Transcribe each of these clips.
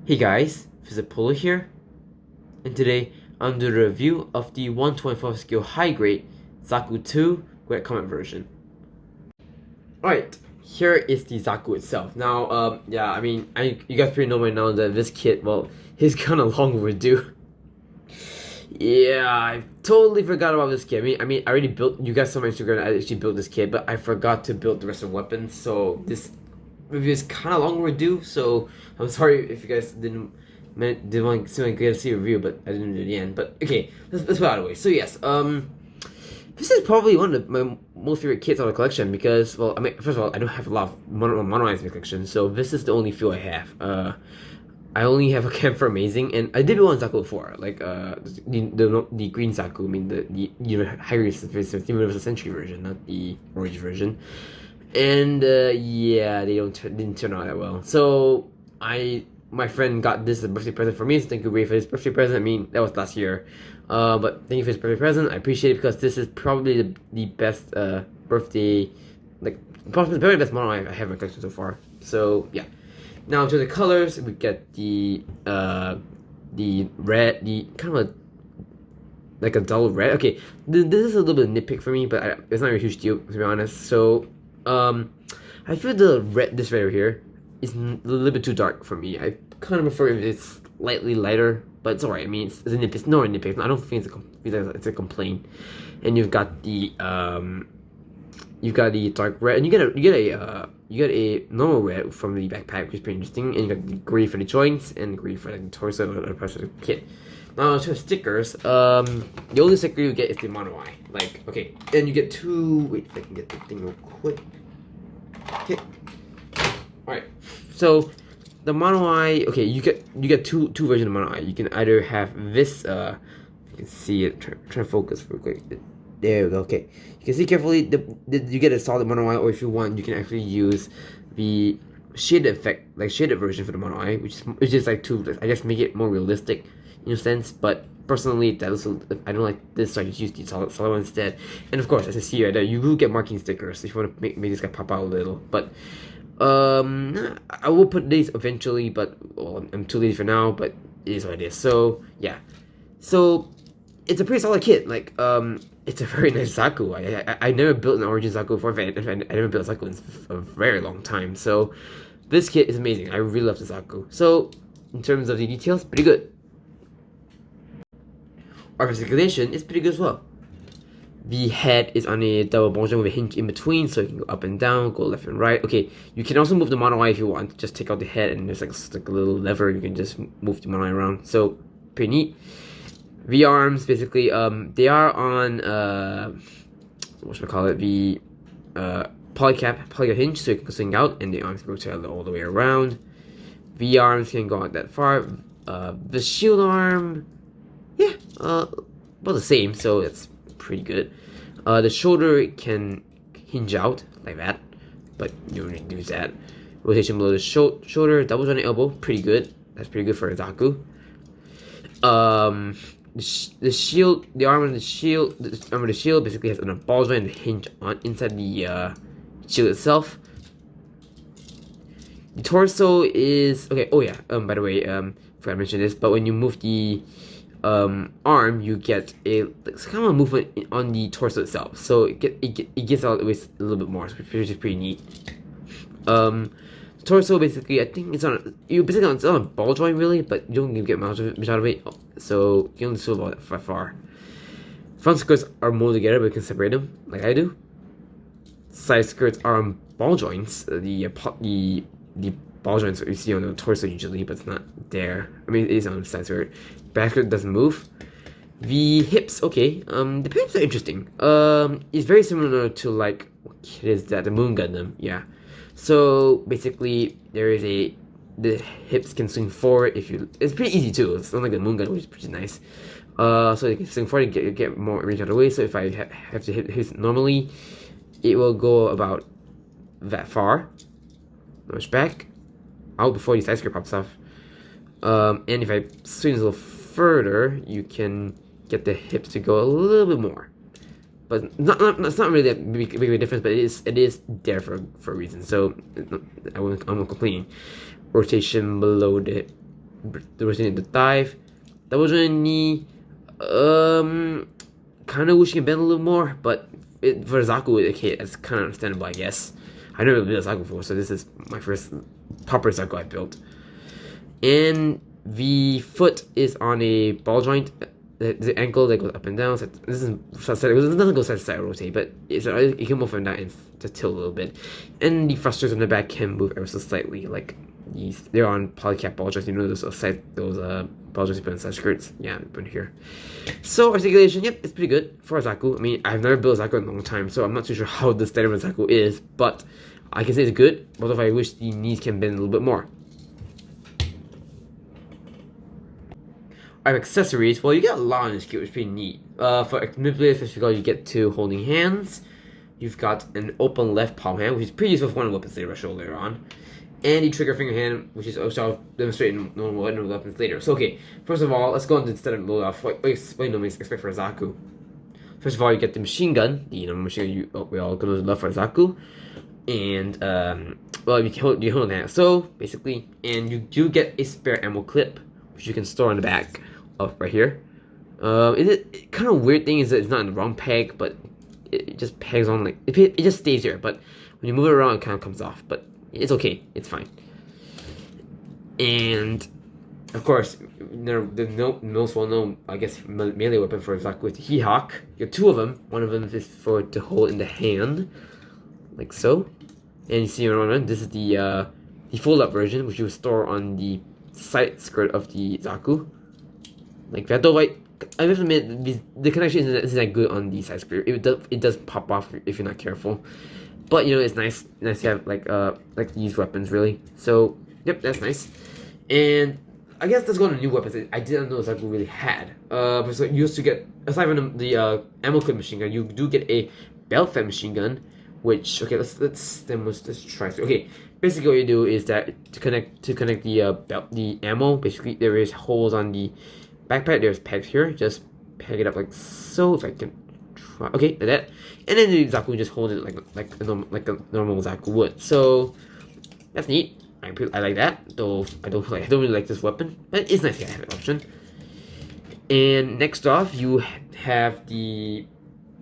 Hey guys, Polo here, and today I'm doing a review of the 124 skill high grade Zaku 2 Great Comet version. Alright, here is the Zaku itself. Now, yeah, you guys pretty know by now that this kit, well, he's kinda long overdue. Yeah, I totally forgot about this kit. I already built, you guys saw my Instagram, I actually built this kit, but I forgot to build the rest of the weapons, so this review is kind of long overdue, so I'm sorry if you guys didn't want to get to see a review, but I didn't do it at the end. But okay, let's put it out of the way. So yes, this is probably one of my most favorite kits out of the collection because, well, first of all, I don't have a lot of mono eyes in the collection, so this is the only few I have. I only have a cam for Amazing, and I did one Zaku before, like the green Zaku, the higher Universal Century version, not the Orange version. And yeah, didn't turn out that well. So my friend got this as a birthday present for me. So thank you, Ray, for his birthday present. I mean, that was last year, but thank you for his birthday present. I appreciate it because this is probably the best birthday, like probably the very best model I have in my collection so far. So yeah. Now to the colors, we get the red, the kind of like a dull red. Okay, this is a little bit of nitpick for me, but it's not a huge deal to be honest. So I feel this red here is a little bit too dark for me. I kind of prefer if it's slightly lighter, but it's alright. I mean, it's a nitpick. It's not a nitpick. I don't think it's a complaint. And you've got the dark red, and you get a normal red from the backpack, which is pretty interesting. And you got the gray for the joints and gray for the torso and the rest of the kit. Now to stickers, the only sticker you get is the mono eye. Like, okay, and you get two. Wait, if I can get the thing real quick. Okay. Alright. So the mono eye, okay, you get two versions of mono eye. You can either have this you can see it, try to focus real quick. There we go, okay. You can see carefully you get a solid mono eye, or if you want you can actually use the shaded effect, like shaded version for the mono eye, which is like to, I guess, make it more realistic in a sense, but personally, I don't like this, so I just use the solid one instead. And of course, as I see right there, you will get marking stickers if you want to make this guy pop out a little. But I will put these eventually, but well, I'm too lazy for now. But it is what it is. So yeah, so it's a pretty solid kit. Like it's a very nice Zaku. I never built an Origin Zaku before. I never built Zaku in a very long time. So this kit is amazing. I really love the Zaku. So in terms of the details, pretty good. Articulation is pretty good as well. The head is on a double ball joint with a hinge in between, so you can go up and down, go left and right. Okay, you can also move the mono eye if you want. Just take out the head, and there's like a little lever. You can just move the mono eye around. So pretty neat. The arms, basically, they are on what should I call it? The polycap hinge, so you can swing out, and the arms rotate all the way around. The arms can go out that far. The shield arm, yeah, about the same, so it's pretty good. The shoulder can hinge out like that, but you don't need to do that. Rotation below the shoulder, double jointed elbow, pretty good. That's pretty good for a Zaku. The shield, the arm of the shield, basically has a ball joint and a hinge on inside the shield itself. The torso is okay. Oh yeah. By the way, forgot to mention this, but when you move the arm, you get a kind of movement on the torso itself, so it gets out of the way a little bit more, which is pretty neat. Torso, basically, I think it's on a ball joint really, but you don't get much out of it, so you only see about that far. Front skirts are molded together, but you can separate them like I do. Side skirts are on ball joints. The ball joints that you see on the torso usually, but it's not there. I mean, it is on the side skirt. Back skirt doesn't move. The hips, okay. The hips are interesting. It's very similar to like, what kit is that? The Moon Gundam, yeah. So basically, the hips can swing forward if you. It's pretty easy too. It's not like the Moon Gundam, which is pretty nice. So you can swing forward and get more range out of the way. So if I have to hit hips normally, it will go about that far. Much back, out before the side skirt pops off. And if I swing a little further, you can get the hips to go a little bit more. But it's not really that big of a difference, but it is there for a reason. So I'm not complaining. Rotation below the there was the dive. That was really kind of wish you could bend a little more, but for Zaku, okay, it's kind of understandable, I guess. I never built a Zaku before, so this is my first proper Zaku I built. And the foot is on a ball joint. The ankle that goes up and down. So this is it doesn't go side to side rotate, but it can move up and down and to tilt a little bit. And the thrusters on the back can move ever so slightly, like they're on polycap ball joints. You know those ball joints put inside skirts. Yeah, put here. So articulation, yep, it's pretty good for a Zaku. I mean, I've never built a Zaku in a long time, so I'm not too sure how the standard of a Zaku is, but I can say it's good. Although I wish the knees can bend a little bit more. Accessories, well, you get a lot on this kit, which is pretty neat. For manipulative, you get two holding hands. You've got an open left palm hand, which is pretty useful for one weapons later on. And the trigger finger hand, which is also I'll demonstrate in normal weapons later. So, okay, first of all, let's go into the standard loadout. What you normally expect for a Zaku. First of all, you get the machine gun. The machine gun we all gonna love for a Zaku. And, well, you hold that. So, basically, and you do get a spare ammo clip, which you can store on the back. Right here. Kind of weird thing is that it's not in the wrong peg, but it just pegs on like it just stays there. But when you move it around, it kind of comes off. But it's okay, it's fine. And of course, the most well-known, I guess, melee weapon for Zaku is the He-Hawk. You have two of them. One of them is to hold in the hand, like so. And you see around this is the fold-up version, which you store on the side skirt of the Zaku. Like that, though, I have to admit, the connection isn't that good on the side skirt. It does pop off if you're not careful. But it's nice to have like these weapons really. So yep, that's nice. And I guess let's go to new weapons I didn't know Zaku really had. So you used to get, aside from the ammo clip machine gun, you do get a belt fed machine gun. Which let's try. Okay, basically what you do is that to connect the ammo. Basically there is holes on the backpack. There's pegs here. Just peg it up like so. If I can try. Okay, like that. And then the Zaku just hold it like a normal Zaku would. So that's neat. I like that. Though I don't really like this weapon, but it's nice to have an option. And next off, you have the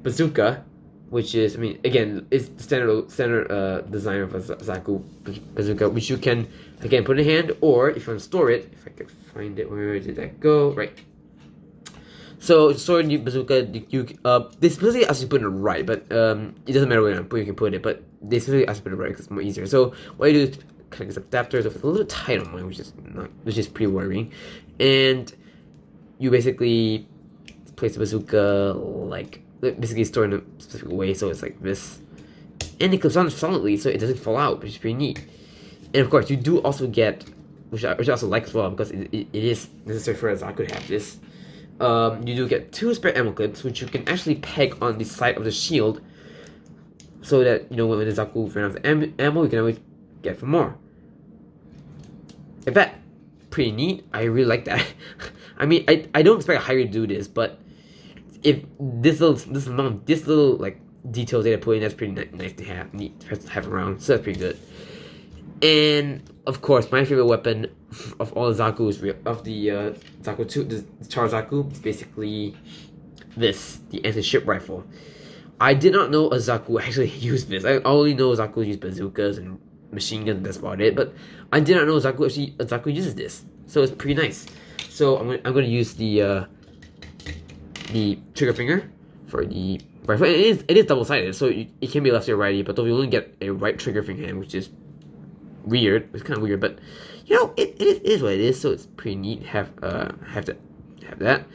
Bazooka, which is, I mean, again, it's the standard design of a Zaku Bazooka, which you can again put in a hand, or if you want to store it, if I can find it, where did that go? Right. So to store the Bazooka, they specifically ask you to put it right, but it doesn't matter where you can put it, but they specifically ask you to put it right because it's more easier. So what you do is connect this adapter, so it's a little tight on mine, which is pretty worrying, and you basically place the Bazooka like basically stored in a specific way, so it's like this, and it clips on solidly, so it doesn't fall out, which is pretty neat. And of course, you do also get, which I also like as well, because it is necessary for a Zaku to have this. You do get two spare ammo clips, which you can actually peg on the side of the shield, so that when the Zaku runs out of ammo, you can always get for more. I bet pretty neat. I really like that. I mean, I don't expect a higher to do this, but if this little like details they put in, that's pretty nice to have, neat to have around. So that's pretty good. And of course, my favorite weapon of all the Zakus of the Zaku 2, the Char Zaku, is basically this, the anti-ship rifle. I did not know a Zaku actually used this. I only know Zaku use bazookas and machine guns. That's about it. But I did not know Zaku uses this. So it's pretty nice. So I'm gonna use the trigger finger for the rifle. It is double-sided, so it can be lefty or righty. But though you only get a right trigger finger hand, which is weird. It's kind of weird, but it is what it is. So it's pretty neat. Have that,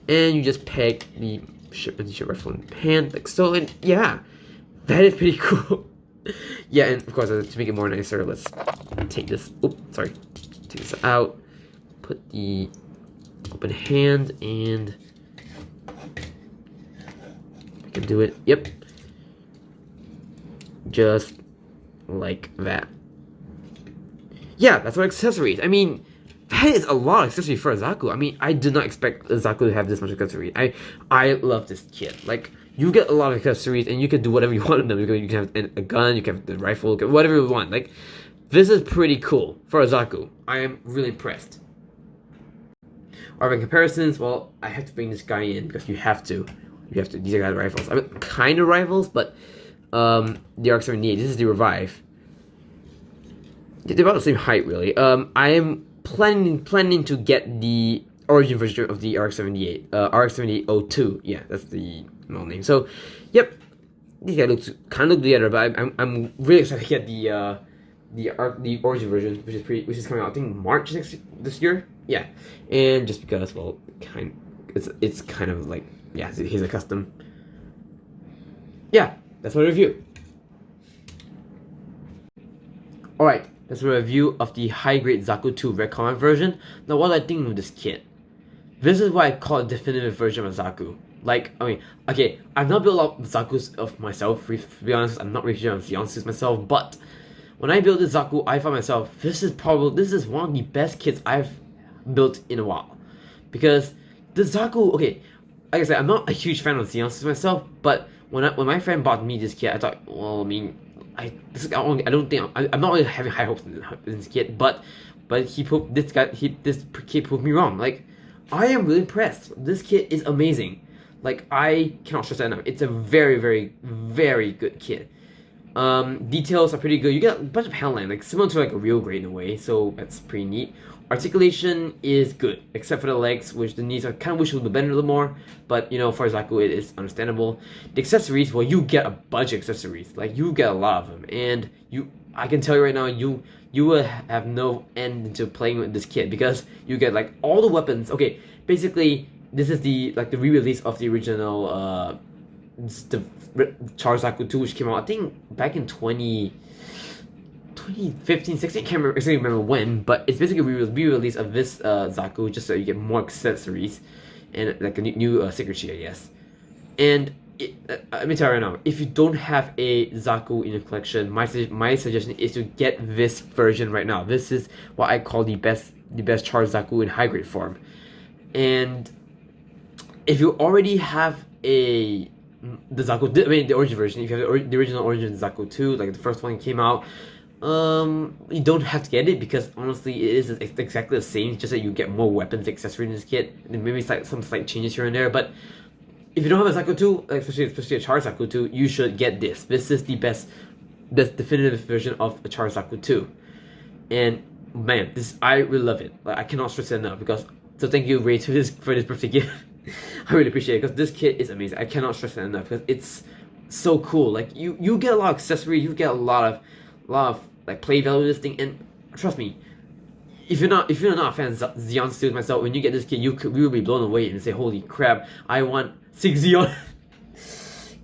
and you just peg the ship rifle in hand like so, and yeah, that is pretty cool. Yeah, and of course, to make it more nicer, let's take this. Take this out. Put the open hand, and I can do it. Yep, just like that. Yeah, that's what accessories. I mean, that is a lot of accessories for a Zaku. I mean, I did not expect a Zaku to have this much accessories. I love this kit. Like, you get a lot of accessories, and you can do whatever you want with them. You can have a gun, you can have the rifle, whatever you want. Like, this is pretty cool for a Zaku. I am really impressed. Armor comparisons, well, I have to bring this guy in because you have to. You have to. These are guys rifles. I mean, kind of rifles, but the RX-78. This is the Revive. They're about the same height, really. I am planning to get the origin version of the RX-78. RX-7802. Yeah, that's the model name. So, yep, these guys kind of look together, but I'm really excited to get the origin version, which is coming out I think March this year. Yeah, and just because, well, it's kind of like, yeah, he's a custom. Yeah, that's my review. Alright, that's a review of the high-grade Zaku 2 Red Comet version. Now, what do I think of this kit? This is what I call a definitive version of Zaku. Like, I mean, okay, I've not built a lot of Zakus of myself, to be honest. I'm not really sure on Zeon suits myself, but when I built this Zaku, I found myself, this is one of the best kits I've built in a while. Because the Zaku, okay, like I said, I'm not a huge fan of Zeon suits myself, but when my friend bought me this kit, I thought, well, I mean, I'm not really having high hopes in this kit, but this kit proved me wrong. Like, I am really impressed. This kit is amazing. Like, I cannot stress that enough. It's a very, very, very good kit. Details are pretty good. You get a bunch of Hellland, like similar to like a real grade in a way, so that's pretty neat. Articulation is good, except for the legs, which the knees I kind of wish would be bent a little more, but you know, for Zaku it is understandable. The accessories, well, you get a bunch of accessories, like you get a lot of them, and I can tell you right now, you will have no end into playing with this kit because you get like all the weapons. Okay, basically this is the re-release of the original the Char Zaku 2, which came out I think back in 2015, 16, I can't remember when, but it's basically a re-release of this Zaku, just so you get more accessories and like a new signature, I guess. And let me tell you right now, if you don't have a Zaku in your collection, my suggestion is to get this version right now. This is what I call the best Char Zaku in high grade form. And if you already have the Zaku, I mean the origin version, if you have the original origin Zaku 2, like the first one came out, you don't have to get it because honestly it is exactly the same, just that you get more weapons accessories in this kit and maybe some slight changes here and there. But if you don't have a Zaku 2, especially a Char Zaku 2, you should get this. This is the best definitive version of a Char Zaku 2. And man, I really love it. Like, I cannot stress it enough because, so thank you Ray for this birthday gift. I really appreciate it because this kit is amazing. I cannot stress it enough because it's so cool. Like you get a lot of accessories, you get a lot of like play value with this thing, and trust me, if you're not a fan of Zeon suits myself, when you get this kit, you will be blown away and say, holy crap, I want 6 Zeon.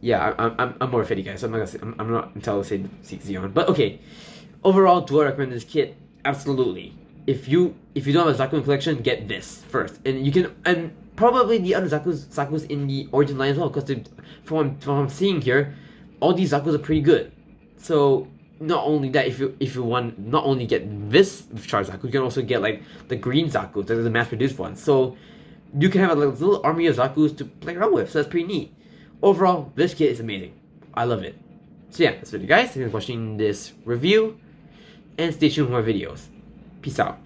Yeah, I'm more fitty guys, so I'm not entitled to say 6 Zeon. But okay, overall, do I recommend this kit? Absolutely. If you don't have a Zaku collection, get this first, and you can, and probably the other Zakus in the origin line as well, because from what I'm seeing here, all these Zakus are pretty good. So not only that, if you want, not only get this Char Zaku, you can also get like the green Zaku, the mass-produced ones. So you can have a little army of Zakus to play around with. So that's pretty neat. Overall, this kit is amazing. I love it. So yeah, that's it, guys. Thanks for watching this review, and stay tuned for more videos. Peace out.